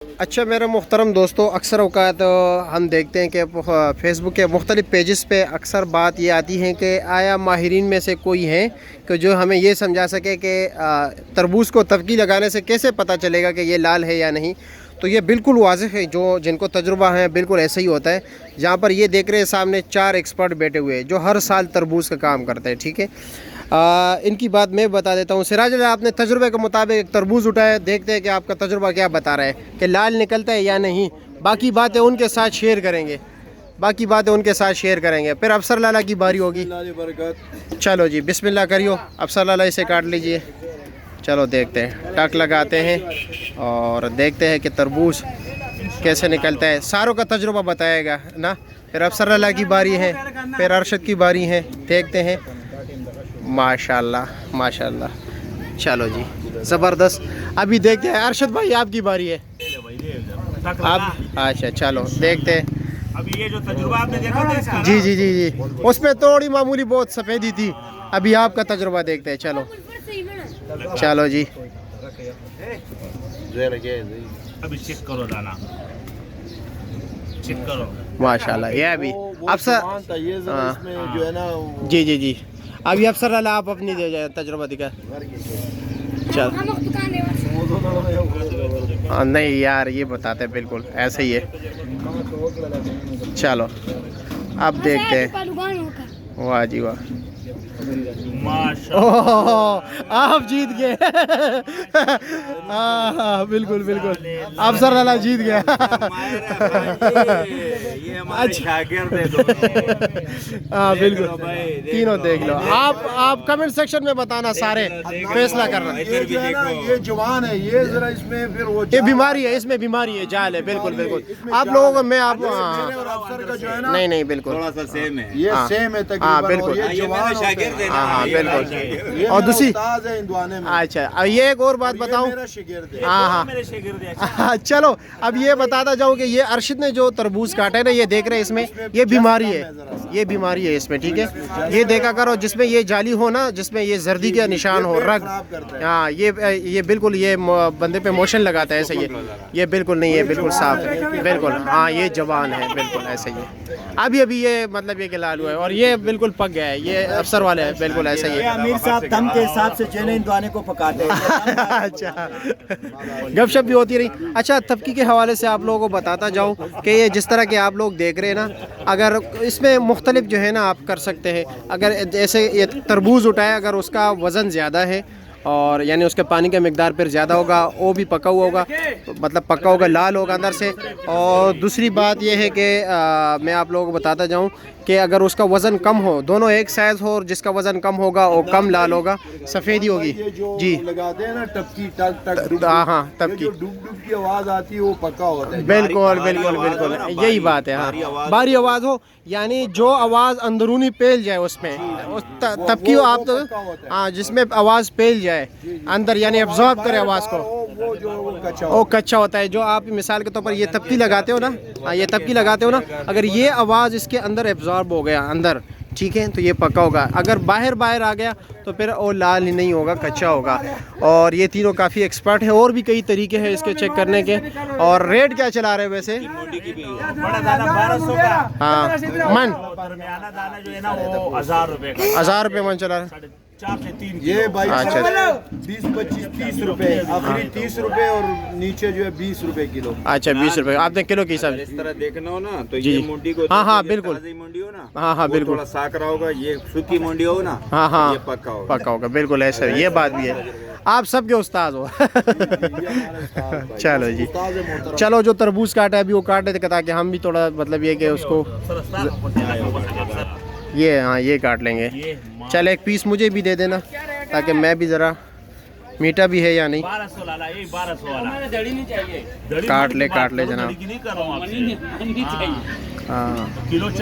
अच्छा मेरे मोहतरम दोस्तों, अक्सर औकात हम देखते हैं कि फ़ेसबुक के मुख्तलिफ़ पेजेस पे अक्सर बात ये आती है कि आया माहिरीन में से कोई है कि जो हमें ये समझा सके कि तरबूज़ को तफकी लगाने से कैसे पता चलेगा कि ये लाल है या नहीं। तो ये बिल्कुल वाज़ेह है, जो जिनको तजुर्बा है बिल्कुल ऐसा ही होता है। जहाँ पर ये देख रहे हैं सामने 4 एक्सपर्ट बैठे हुए हैं जो हर साल तरबूज़ का काम करते हैं, ठीक है। इनकी बात मैं बता देता हूँ। सिराज, आपने तजुर्बे के मुताबिक एक तरबूज उठाया, देखते हैं कि आपका तजुर्बा क्या बता रहा है कि लाल निकलता है या नहीं। बाकी बातें उनके साथ शेयर करेंगे, फिर अफसर लाला की बारी होगी। चलो जी, बिस्मिल्लाह करियो, अफसर लाला इसे काट लीजिए। चलो देखते हैं, टक लगाते हैं और देखते हैं कि तरबूज कैसे निकलता है। सारों का तजुर्बा बताएगा ना। फिर अफसर लाला की बारी है, फिर अरशद की बारी है, देखते हैं। माशाल्लाह माशाल्लाह, चलो जी ज़बरदस्त। अभी देखते हैं अरशद भाई, आपकी बारी है। आप अच्छा, चलो देखते हैं। अभी ये जो तजुर्बा आपने देखा था इसका, जी जी जी जी, उसमें थोड़ी मामूली बहुत सफ़ेदी थी। अभी आपका तजुर्बा देखते हैं। चलो जी, अभी चेक करो दाना, चेक करो। माशाल्लाह। ये अभी अफसर जो है ना, जी जी जी, अभी अफसर लाला आप अपनी तजुर्बा दिखा। चल नहीं यार, ये बताते हैं बिल्कुल ऐसे ही है। चलो अब देखते हैं। वाह जी वाह, ओह आप जीत गए। हाँ बिल्कुल बिल्कुल, अफसर लाला जीत गया। अच्छा हाँ बिल्कुल, तीनों देख लो। आप कमेंट सेक्शन में बताना, सारे फैसला करना। ये जवान है, ये जरा इसमें फिर वो ये बीमारी है, इसमें बीमारी है, जाल है। बिल्कुल बिल्कुल, आप लोगों को मैं आप अफसर का जो है ना, नहीं बिल्कुल थोड़ा सा सेम है, ये सेम है तकरीबन। हाँ बिल्कुल, ये जवान होते हैं। हाँ बिल्कुल। और दूसरी अच्छा, ये एक और बात बताऊं। हाँ हाँ चलो अब ये बताता जाऊँ कि ये अरशद ने जो तरबूज काटा है ना, ये देख रहे हैं इसमें ये बीमारी है, इसमें, ठीक है। ये देखा करो जिसमें ये जाली हो ना, जिसमें ये जर्दी का निशान हो, रग। हाँ ये बिल्कुल, ये बंदे पे मोशन लगाता है ऐसे। ये बिल्कुल नहीं है, बिल्कुल साफ है बिल्कुल। हाँ ये जवान है बिल्कुल ऐसे ही है। अभी ये मतलब ये कि लाल हुआ है और ये बिल्कुल पक गया है। ये अफसर वाले है बिल्कुल ऐसा ही है। अमीर साहब दम के हिसाब से चने इन दाने को पकाते हैं। अच्छा, गपशप भी होती रही। अच्छा, तफकी के हवाले से आप लोगों को बताता जाऊं कि ये जिस तरह के आप लोग देख रहे हैं ना, अगर इसमें मुख्तलिफ जो है ना आप कर सकते हैं। अगर जैसे ये तरबूज उठाए, अगर उसका वज़न ज़्यादा है और यानी उसके पानी का मिकदार फिर ज़्यादा होगा, वो भी पका हुआ होगा, मतलब पका होगा, लाल होगा अंदर से। और दूसरी बात यह है कि मैं आप लोगों को बताता जाऊं कि अगर उसका वज़न कम हो, दोनों एक साइज़ हो, और जिसका वज़न कम होगा वो कम लाल होगा, सफ़ेदी होगी। जी लगाते हैं ना टपकी, टक टक, हाँ टपकी, डुब की आवाज़ आती है, वो पक्का होता है। बिल्कुल बिल्कुल बिल्कुल, यही बात है। हाँ, भारी आवाज़ हो, यानी जो आवाज़ अंदरूनी पेल जाए उसमें, तबकी हो आप तो, हाँ जिसमें आवाज़ पेल जाए अंदर, यानी एब्जॉर्ब करे आवाज़ को, वो कच्चा होता है। जो आप मिसाल के तौर पर ये तबकी लगाते हो ना, हाँ ये तबकी लगाते हो ना, अगर ये आवाज़ इसके अंदर एब्जॉर्ब हो गया अंदर, ठीक है, तो ये पक्का होगा। अगर बाहर आ गया तो फिर वो लाल ही नहीं होगा, कच्चा होगा। और ये तीनों काफ़ी एक्सपर्ट हैं। और भी कई तरीके हैं इसके चेक करने के। और रेट क्या चला रहे हैं वैसे? बड़ा दाना 1200 का, हाँ मन, दरमियाना दाना जो है ना वो 1000 रुपए का, 1000 रुपये मन चला रहा है। 4 से 3 ये भाई अच्छा 20, 25, 30 रुपए, आखिरी 30 रुपए और नीचे जो है 20 रुपए किलो। अच्छा 20 रुपए आपने किलो के हिसाब से। इस तरह देखना हो ना तो जी ये मुंडी को, हाँ बिल्कुल, मुंडी हो ना, हाँ वो बिल्कुल, थोड़ा साकरा होगा। ये सूखी मुंडी हो ना, हाँ ये पक्का होगा, बिल्कुल ऐसा, ये बात भी है। आप सबके उस्ताद हो। चलो जी, चलो जो तरबूज काटा है अभी वो काट देते ताकि हम भी थोड़ा मतलब ये कि उसको ये, हाँ ये काट लेंगे। चल एक पीस मुझे भी दे देना ताकि मैं भी ज़रा, मीठा भी है या नहीं। 1200 लाला, ये 1200 वाला। काट ले जनाब। नहीं कर रहा हूँ आपसे। हाँ किलो 40